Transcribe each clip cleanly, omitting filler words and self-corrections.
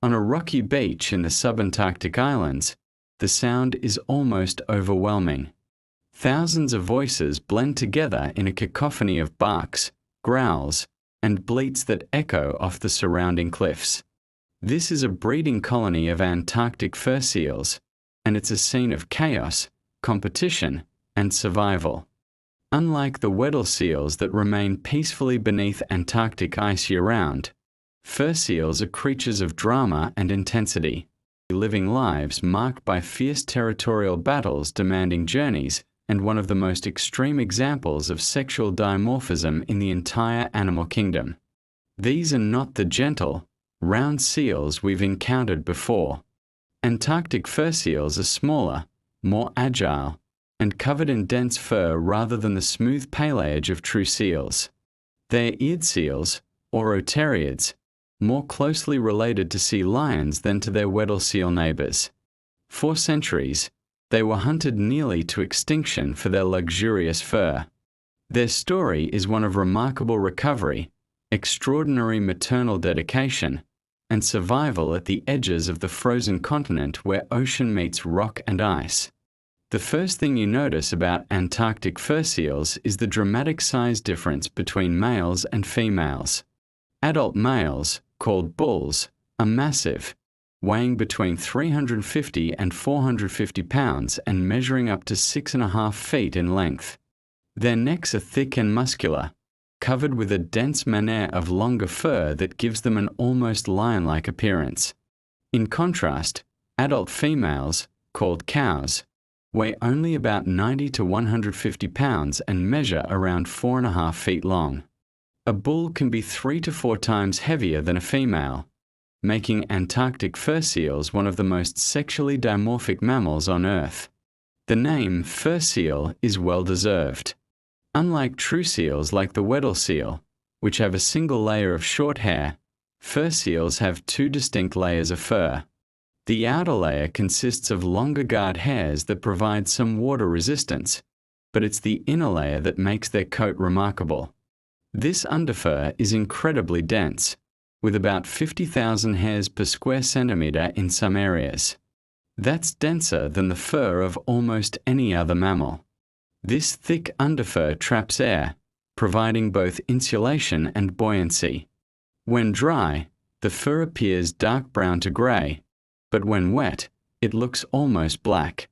On a rocky beach in the subantarctic islands, the sound is almost overwhelming. Thousands of voices blend together in a cacophony of barks, growls, and bleats that echo off the surrounding cliffs. This is a breeding colony of Antarctic fur seals, and it's a scene of chaos, competition, and survival. Unlike the Weddell seals that remain peacefully beneath Antarctic ice year-round, fur seals are creatures of drama and intensity, living lives marked by fierce territorial battles demanding journeys and one of the most extreme examples of sexual dimorphism in the entire animal kingdom. These are not the gentle, round seals we've encountered before. Antarctic fur seals are smaller, more agile, and covered in dense fur rather than the smooth pelage of true seals. They're eared seals, or otariids, more closely related to sea lions than to their Weddell seal neighbors. For centuries, they were hunted nearly to extinction for their luxurious fur. Their story is one of remarkable recovery, extraordinary maternal dedication, and survival at the edges of the frozen continent where ocean meets rock and ice. The first thing you notice about Antarctic fur seals is the dramatic size difference between males and females. Adult males, called bulls, are massive, weighing between 350 and 450 pounds and measuring up to 6.5 feet in length. Their necks are thick and muscular, covered with a dense manet of longer fur that gives them an almost lion-like appearance. In contrast, adult females, called cows, weigh only about 90 to 150 pounds and measure around 4.5 feet long. A bull can be 3 to 4 times heavier than a female, making Antarctic fur seals one of the most sexually dimorphic mammals on Earth. The name fur seal is well-deserved. Unlike true seals like the Weddell seal, which have a single layer of short hair, fur seals have 2 distinct layers of fur. The outer layer consists of longer guard hairs that provide some water resistance, but it's the inner layer that makes their coat remarkable. This underfur is incredibly dense, with about 50,000 hairs per square centimeter in some areas. That's denser than the fur of almost any other mammal. This thick underfur traps air, providing both insulation and buoyancy. When dry, the fur appears dark brown to grey, but when wet, it looks almost black.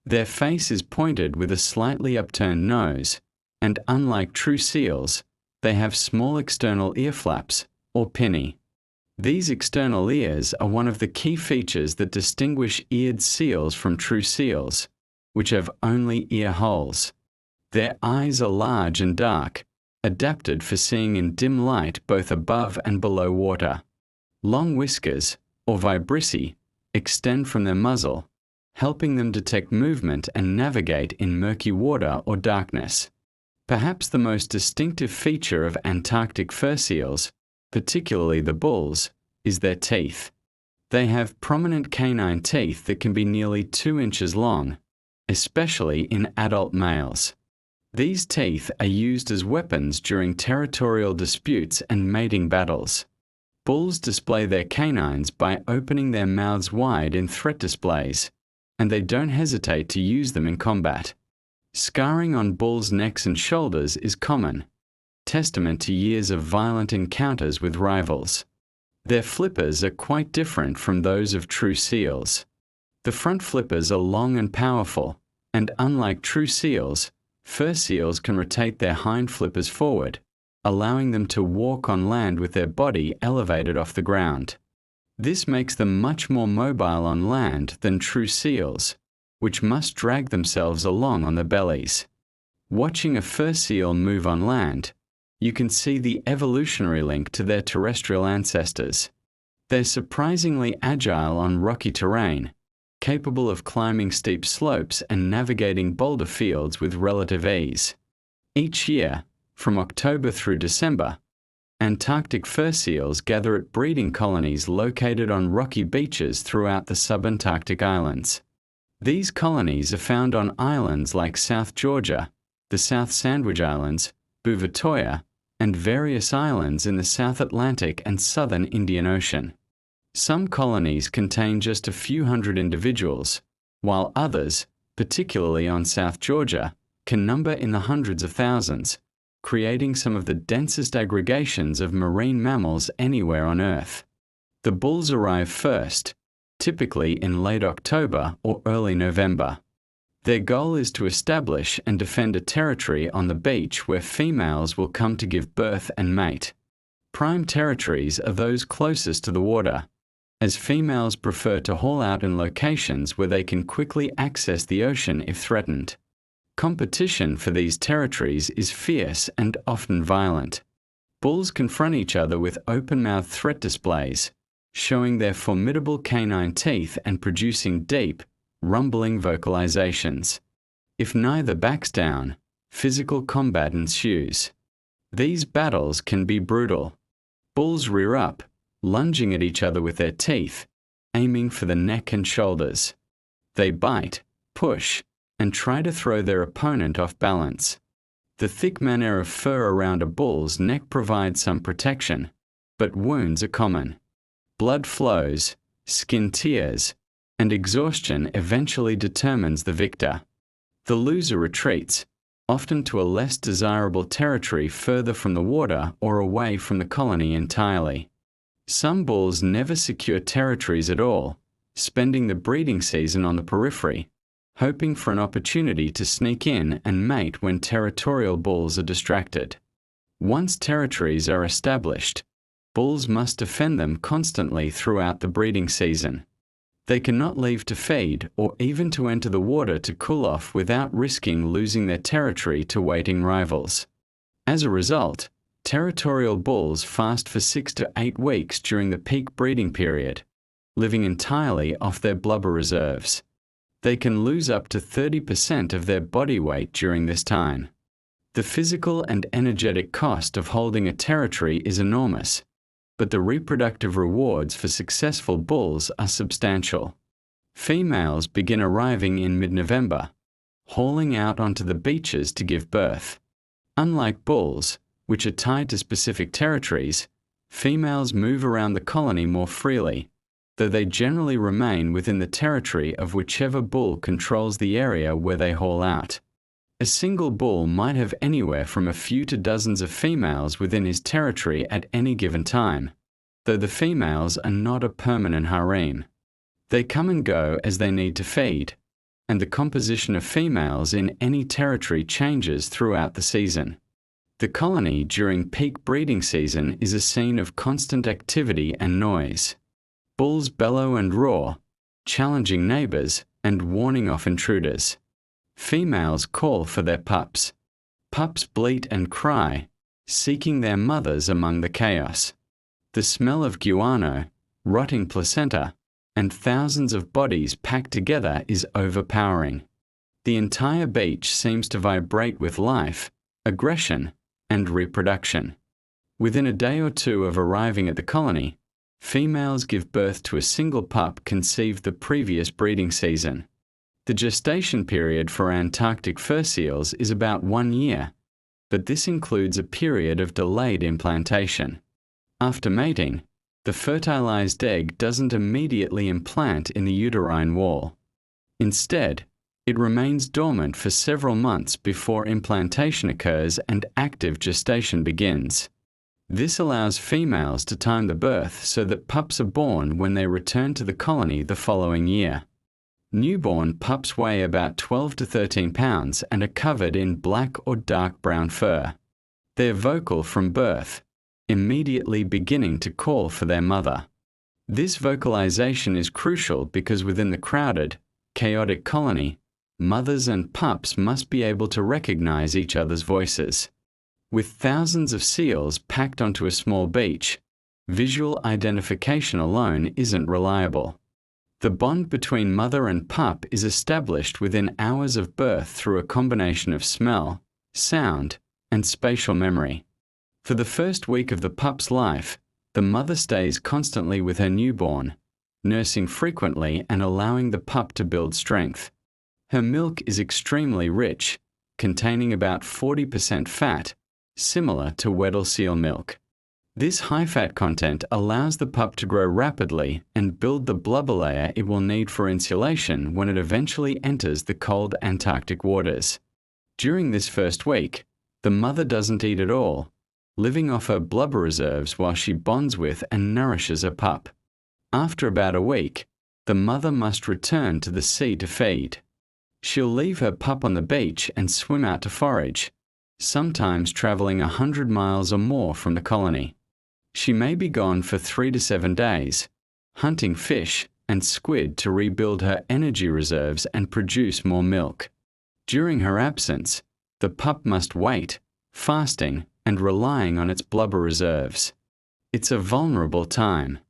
Their face is pointed with a slightly upturned nose, and unlike true seals, they have small external ear flaps, or pinnae. These external ears are one of the key features that distinguish eared seals from true seals, which have only ear holes. Their eyes are large and dark, adapted for seeing in dim light both above and below water. Long whiskers, or vibrissae, extend from their muzzle, helping them detect movement and navigate in murky water or darkness. Perhaps the most distinctive feature of Antarctic fur seals, particularly the bulls, is their teeth. They have prominent canine teeth that can be nearly 2 inches long, especially in adult males. These teeth are used as weapons during territorial disputes and mating battles. Bulls display their canines by opening their mouths wide in threat displays, and they don't hesitate to use them in combat. Scarring on bulls' necks and shoulders is common, testament to years of violent encounters with rivals. Their flippers are quite different from those of true seals. The front flippers are long and powerful, and unlike true seals, fur seals can rotate their hind flippers forward, allowing them to walk on land with their body elevated off the ground. This makes them much more mobile on land than true seals, which must drag themselves along on their bellies. Watching a fur seal move on land, you can see the evolutionary link to their terrestrial ancestors. They're surprisingly agile on rocky terrain, capable of climbing steep slopes and navigating boulder fields with relative ease. Each year, from October through December, Antarctic fur seals gather at breeding colonies located on rocky beaches throughout the subantarctic islands. These colonies are found on islands like South Georgia, the South Sandwich Islands, Buvatoya, and various islands in the South Atlantic and Southern Indian Ocean. Some colonies contain just a few hundred individuals, while others, particularly on South Georgia, can number in the hundreds of thousands, creating some of the densest aggregations of marine mammals anywhere on Earth. The bulls arrive first, typically in late October or early November. Their goal is to establish and defend a territory on the beach where females will come to give birth and mate. Prime territories are those closest to the water, as females prefer to haul out in locations where they can quickly access the ocean if threatened. Competition for these territories is fierce and often violent. Bulls confront each other with open-mouthed threat displays, showing their formidable canine teeth and producing deep, rumbling vocalizations. If neither backs down, physical combat ensues. These battles can be brutal. Bulls rear up, lunging at each other with their teeth, aiming for the neck and shoulders. They bite, push, and try to throw their opponent off balance. The thick manner of fur around a bull's neck provides some protection, but wounds are common. Blood flows, skin tears, and exhaustion eventually determines the victor. The loser retreats, often to a less desirable territory further from the water or away from the colony entirely. Some bulls never secure territories at all, spending the breeding season on the periphery, hoping for an opportunity to sneak in and mate when territorial bulls are distracted. Once territories are established, bulls must defend them constantly throughout the breeding season. They cannot leave to feed or even to enter the water to cool off without risking losing their territory to waiting rivals. As a result, territorial bulls fast for 6 to 8 weeks during the peak breeding period, living entirely off their blubber reserves. They can lose up to 30% of their body weight during this time. The physical and energetic cost of holding a territory is enormous, but the reproductive rewards for successful bulls are substantial. Females begin arriving in mid-November, hauling out onto the beaches to give birth. Unlike bulls, which are tied to specific territories, females move around the colony more freely, though they generally remain within the territory of whichever bull controls the area where they haul out. A single bull might have anywhere from a few to dozens of females within his territory at any given time, though the females are not a permanent harem. They come and go as they need to feed, and the composition of females in any territory changes throughout the season. The colony during peak breeding season is a scene of constant activity and noise. Bulls bellow and roar, challenging neighbors and warning off intruders. Females call for their pups. Pups bleat and cry, seeking their mothers among the chaos. The smell of guano, rotting placenta, and thousands of bodies packed together is overpowering. The entire beach seems to vibrate with life, aggression, and reproduction. Within a day or two of arriving at the colony, females give birth to a single pup conceived the previous breeding season. The gestation period for Antarctic fur seals is about 1 year, but this includes a period of delayed implantation. After mating, the fertilized egg doesn't immediately implant in the uterine wall. Instead, it remains dormant for several months before implantation occurs and active gestation begins. This allows females to time the birth so that pups are born when they return to the colony the following year. Newborn pups weigh about 12 to 13 pounds and are covered in black or dark brown fur. They are vocal from birth, immediately beginning to call for their mother. This vocalization is crucial because within the crowded, chaotic colony, mothers and pups must be able to recognize each other's voices. With thousands of seals packed onto a small beach, visual identification alone isn't reliable. The bond between mother and pup is established within hours of birth through a combination of smell, sound, and spatial memory. For the first week of the pup's life, the mother stays constantly with her newborn, nursing frequently and allowing the pup to build strength. Her milk is extremely rich, containing about 40% fat, similar to Weddell seal milk. This high-fat content allows the pup to grow rapidly and build the blubber layer it will need for insulation when it eventually enters the cold Antarctic waters. During this first week, the mother doesn't eat at all, living off her blubber reserves while she bonds with and nourishes her pup. After about a week, the mother must return to the sea to feed. She'll leave her pup on the beach and swim out to forage, sometimes traveling 100 miles or more from the colony. She may be gone for 3 to 7 days, hunting fish and squid to rebuild her energy reserves and produce more milk. During her absence, the pup must wait, fasting and relying on its blubber reserves. It's a vulnerable time.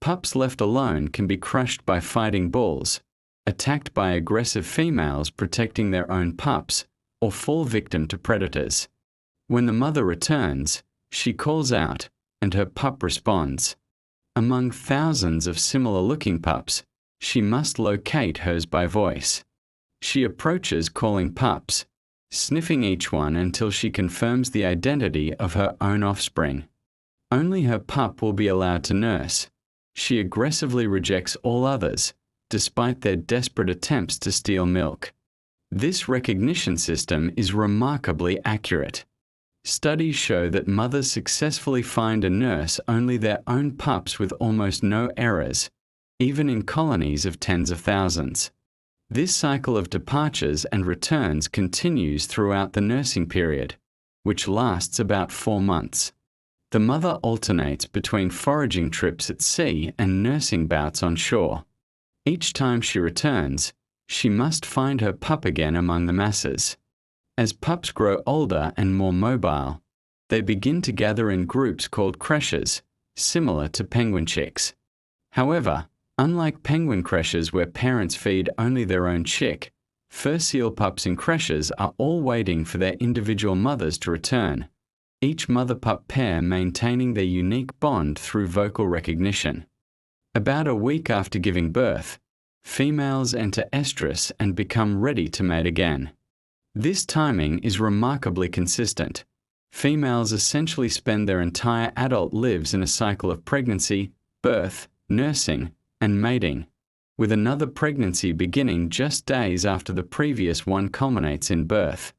Pups left alone can be crushed by fighting bulls, attacked by aggressive females protecting their own pups, or fall victim to predators. When the mother returns, she calls out, and her pup responds. Among thousands of similar-looking pups, she must locate hers by voice. She approaches calling pups, sniffing each one until she confirms the identity of her own offspring. Only her pup will be allowed to nurse. She aggressively rejects all others, despite their desperate attempts to steal milk. This recognition system is remarkably accurate. Studies show that mothers successfully find and nurse only their own pups with almost no errors, even in colonies of tens of thousands. This cycle of departures and returns continues throughout the nursing period, which lasts about 4 months. The mother alternates between foraging trips at sea and nursing bouts on shore. Each time she returns, she must find her pup again among the masses. As pups grow older and more mobile, they begin to gather in groups called creches, similar to penguin chicks. However, unlike penguin creches where parents feed only their own chick, fur seal pups in creches are all waiting for their individual mothers to return, each mother-pup pair maintaining their unique bond through vocal recognition. About a week after giving birth, females enter estrus and become ready to mate again. This timing is remarkably consistent. Females essentially spend their entire adult lives in a cycle of pregnancy, birth, nursing, and mating, with another pregnancy beginning just days after the previous one culminates in birth.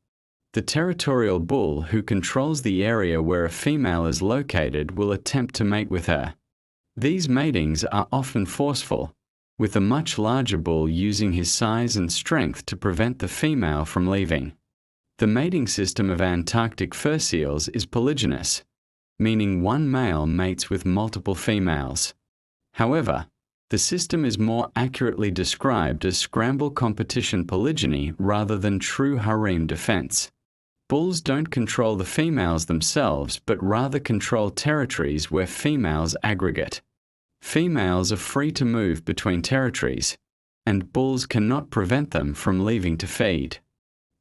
The territorial bull who controls the area where a female is located will attempt to mate with her. These matings are often forceful, with a much larger bull using his size and strength to prevent the female from leaving. The mating system of Antarctic fur seals is polygynous, meaning one male mates with multiple females. However, the system is more accurately described as scramble competition polygyny rather than true harem defense. Bulls don't control the females themselves, but rather control territories where females aggregate. Females are free to move between territories, and bulls cannot prevent them from leaving to feed.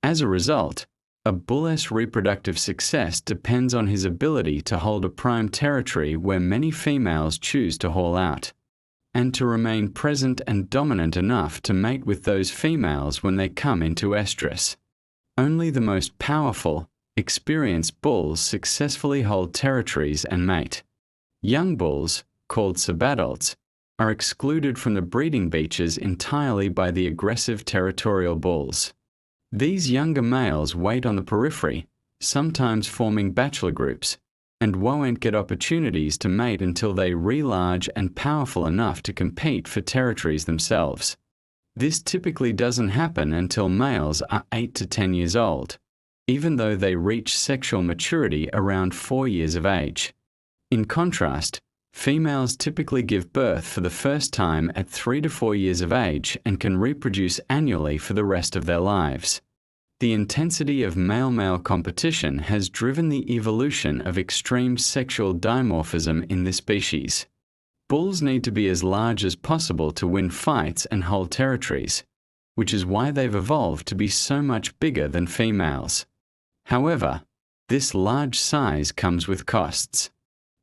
As a result, a bull's reproductive success depends on his ability to hold a prime territory where many females choose to haul out, and to remain present and dominant enough to mate with those females when they come into estrus. Only the most powerful, experienced bulls successfully hold territories and mate. Young bulls, called subadults, are excluded from the breeding beaches entirely by the aggressive territorial bulls. These younger males wait on the periphery, sometimes forming bachelor groups, and won't get opportunities to mate until they re-large and powerful enough to compete for territories themselves. This typically doesn't happen until males are 8 to 10 years old, even though they reach sexual maturity around 4 years of age. In contrast, females typically give birth for the first time at 3 to 4 years of age and can reproduce annually for the rest of their lives. The intensity of male-male competition has driven the evolution of extreme sexual dimorphism in this species. Bulls need to be as large as possible to win fights and hold territories, which is why they've evolved to be so much bigger than females. However, this large size comes with costs.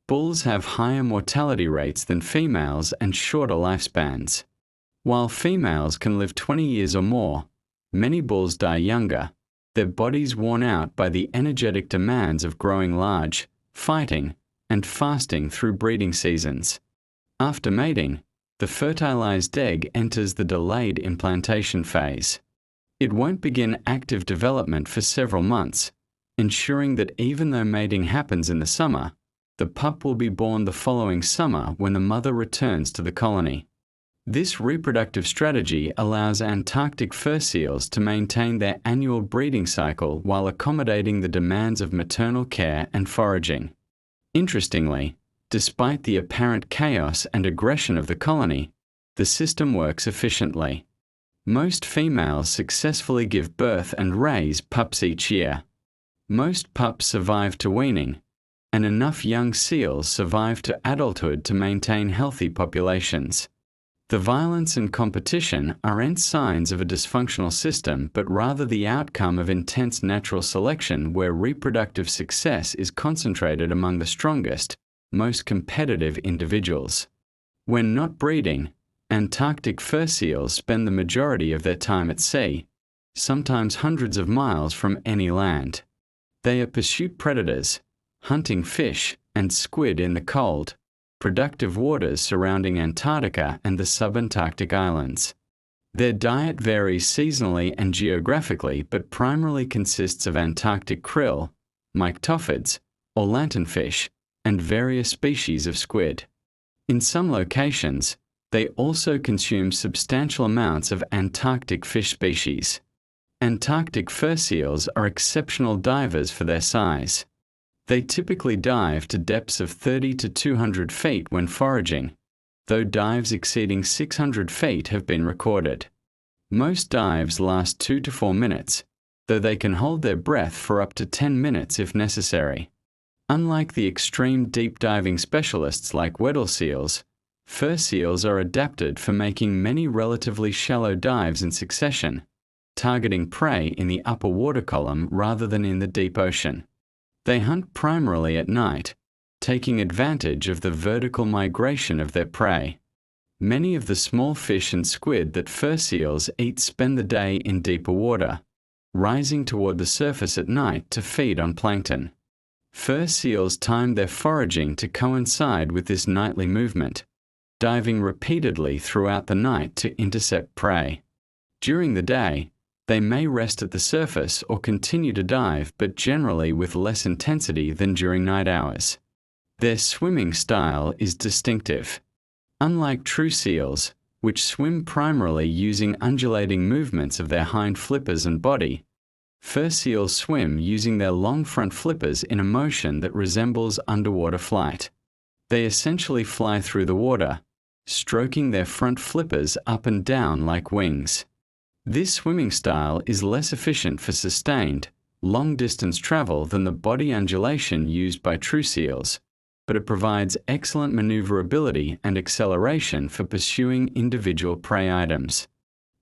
Bulls have higher mortality rates than females and shorter lifespans. While females can live 20 years or more, many bulls die younger, their bodies worn out by the energetic demands of growing large, fighting, and fasting through breeding seasons. After mating, the fertilized egg enters the delayed implantation phase. It won't begin active development for several months, ensuring that even though mating happens in the summer, the pup will be born the following summer when the mother returns to the colony. This reproductive strategy allows Antarctic fur seals to maintain their annual breeding cycle while accommodating the demands of maternal care and foraging. Interestingly, despite the apparent chaos and aggression of the colony, the system works efficiently. Most females successfully give birth and raise pups each year. Most pups survive to weaning, and enough young seals survive to adulthood to maintain healthy populations. The violence and competition aren't signs of a dysfunctional system, but rather the outcome of intense natural selection where reproductive success is concentrated among the strongest, most competitive individuals. When not breeding, Antarctic fur seals spend the majority of their time at sea, sometimes hundreds of miles from any land. They are pursuit predators, hunting fish and squid in the cold, productive waters surrounding Antarctica and the subantarctic islands. Their diet varies seasonally and geographically, but primarily consists of Antarctic krill, myctophids, or lanternfish, and various species of squid. In some locations, they also consume substantial amounts of Antarctic fish species. Antarctic fur seals are exceptional divers for their size. They typically dive to depths of 30 to 200 feet when foraging, though dives exceeding 600 feet have been recorded. Most dives last 2 to 4 minutes, though they can hold their breath for up to 10 minutes if necessary. Unlike the extreme deep diving specialists like Weddell seals, fur seals are adapted for making many relatively shallow dives in succession, targeting prey in the upper water column rather than in the deep ocean. They hunt primarily at night, taking advantage of the vertical migration of their prey. Many of the small fish and squid that fur seals eat spend the day in deeper water, rising toward the surface at night to feed on plankton. Fur seals time their foraging to coincide with this nightly movement, diving repeatedly throughout the night to intercept prey. During the day, they may rest at the surface or continue to dive, but generally with less intensity than during night hours. Their swimming style is distinctive. Unlike true seals, which swim primarily using undulating movements of their hind flippers and body, fur seals swim using their long front flippers in a motion that resembles underwater flight. They essentially fly through the water, stroking their front flippers up and down like wings. This swimming style is less efficient for sustained, long-distance travel than the body undulation used by true seals, but it provides excellent maneuverability and acceleration for pursuing individual prey items.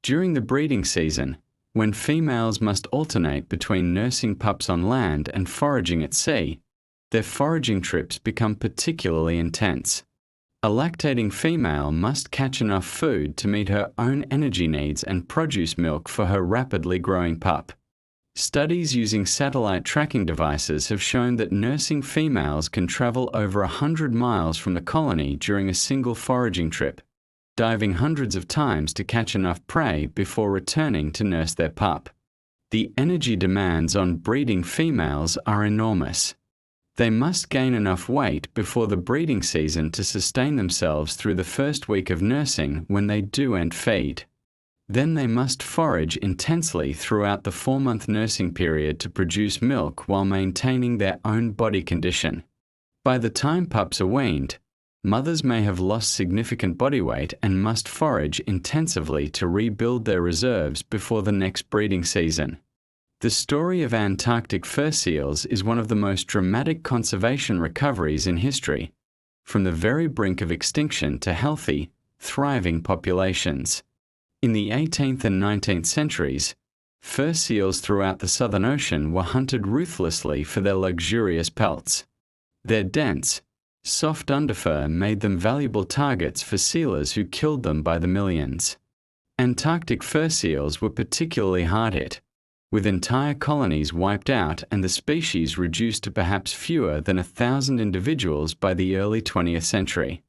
During the breeding season, when females must alternate between nursing pups on land and foraging at sea, their foraging trips become particularly intense. A lactating female must catch enough food to meet her own energy needs and produce milk for her rapidly growing pup. Studies using satellite tracking devices have shown that nursing females can travel over 100 miles from the colony during a single foraging trip, diving hundreds of times to catch enough prey before returning to nurse their pup. The energy demands on breeding females are enormous. They must gain enough weight before the breeding season to sustain themselves through the first week of nursing when they do end feed. Then they must forage intensely throughout the 4-month nursing period to produce milk while maintaining their own body condition. By the time pups are weaned, mothers may have lost significant body weight and must forage intensively to rebuild their reserves before the next breeding season. The story of Antarctic fur seals is one of the most dramatic conservation recoveries in history, from the very brink of extinction to healthy, thriving populations. In the 18th and 19th centuries, fur seals throughout the Southern Ocean were hunted ruthlessly for their luxurious pelts. Their dense, soft underfur made them valuable targets for sealers who killed them by the millions. Antarctic fur seals were particularly hard hit, with entire colonies wiped out and the species reduced to perhaps fewer than 1,000 individuals by the early 20th century.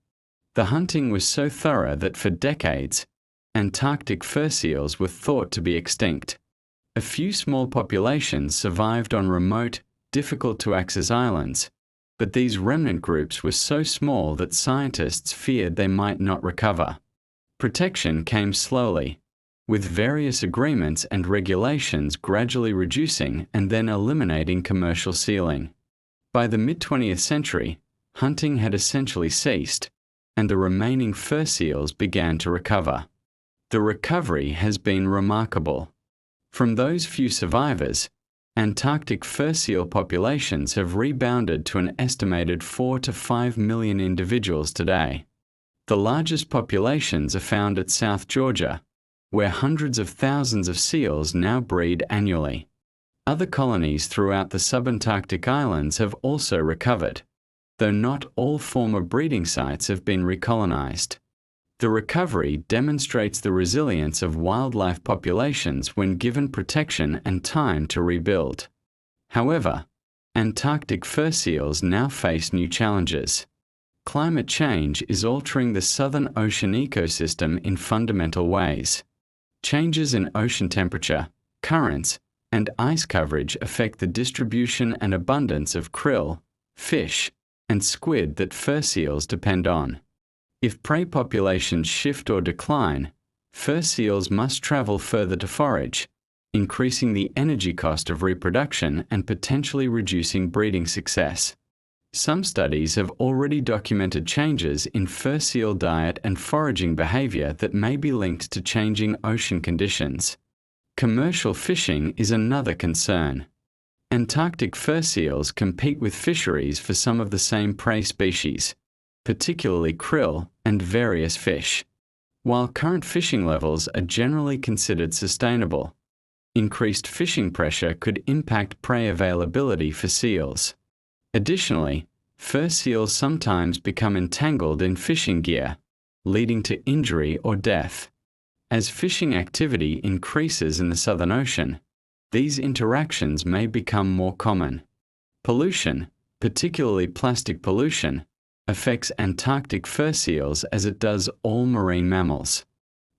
The hunting was so thorough that for decades, Antarctic fur seals were thought to be extinct. A few small populations survived on remote, difficult-to-access islands, but these remnant groups were so small that scientists feared they might not recover. Protection came slowly, with various agreements and regulations gradually reducing and then eliminating commercial sealing. By the mid-20th century, hunting had essentially ceased, and the remaining fur seals began to recover. The recovery has been remarkable. From those few survivors, Antarctic fur seal populations have rebounded to an estimated 4 to 5 million individuals today. The largest populations are found at South Georgia, where hundreds of thousands of seals now breed annually. Other colonies throughout the subantarctic islands have also recovered, though not all former breeding sites have been recolonized. The recovery demonstrates the resilience of wildlife populations when given protection and time to rebuild. However, Antarctic fur seals now face new challenges. Climate change is altering the Southern Ocean ecosystem in fundamental ways. Changes in ocean temperature, currents, and ice coverage affect the distribution and abundance of krill, fish, and squid that fur seals depend on. If prey populations shift or decline, fur seals must travel further to forage, increasing the energy cost of reproduction and potentially reducing breeding success. Some studies have already documented changes in fur seal diet and foraging behavior that may be linked to changing ocean conditions. Commercial fishing is another concern. Antarctic fur seals compete with fisheries for some of the same prey species, particularly krill and various fish. While current fishing levels are generally considered sustainable, increased fishing pressure could impact prey availability for seals. Additionally, fur seals sometimes become entangled in fishing gear, leading to injury or death. As fishing activity increases in the Southern Ocean, these interactions may become more common. Pollution, particularly plastic pollution, affects Antarctic fur seals as it does all marine mammals.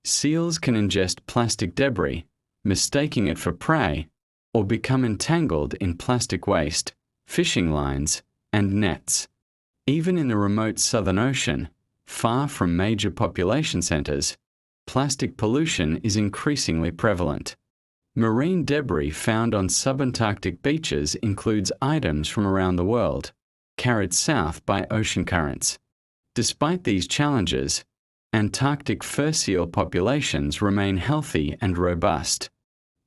Seals can ingest plastic debris, mistaking it for prey, or become entangled in plastic waste, fishing lines, and nets. Even in the remote Southern Ocean, far from major population centers, plastic pollution is increasingly prevalent. Marine debris found on subantarctic beaches includes items from around the world, carried south by ocean currents. Despite these challenges, Antarctic fur seal populations remain healthy and robust.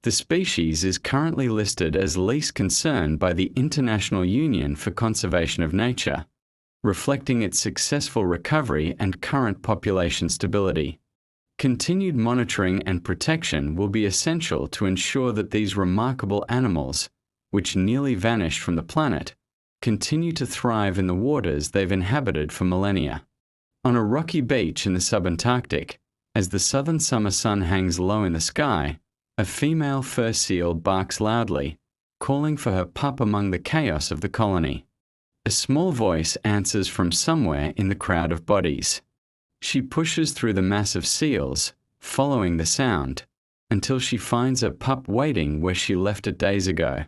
The species is currently listed as least concern by the International Union for Conservation of Nature, reflecting its successful recovery and current population stability. Continued monitoring and protection will be essential to ensure that these remarkable animals, which nearly vanished from the planet, continue to thrive in the waters they've inhabited for millennia. On a rocky beach in the subantarctic, as the southern summer sun hangs low in the sky, a female fur seal barks loudly, calling for her pup among the chaos of the colony. A small voice answers from somewhere in the crowd of bodies. She pushes through the mass of seals, following the sound, until she finds her pup waiting where she left it days ago.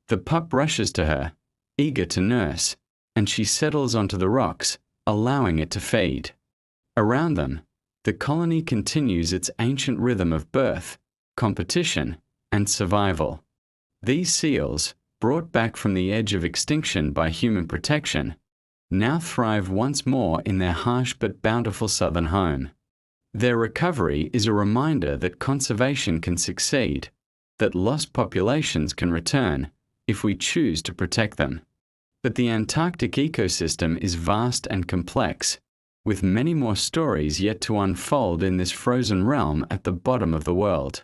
The pup rushes to her, eager to nurse, and she settles onto the rocks, allowing it to feed. Around them, the colony continues its ancient rhythm of birth, competition, and survival. These seals, brought back from the edge of extinction by human protection, now thrive once more in their harsh but bountiful southern home. Their recovery is a reminder that conservation can succeed, that lost populations can return, if we choose to protect them. But the Antarctic ecosystem is vast and complex, with many more stories yet to unfold in this frozen realm at the bottom of the world.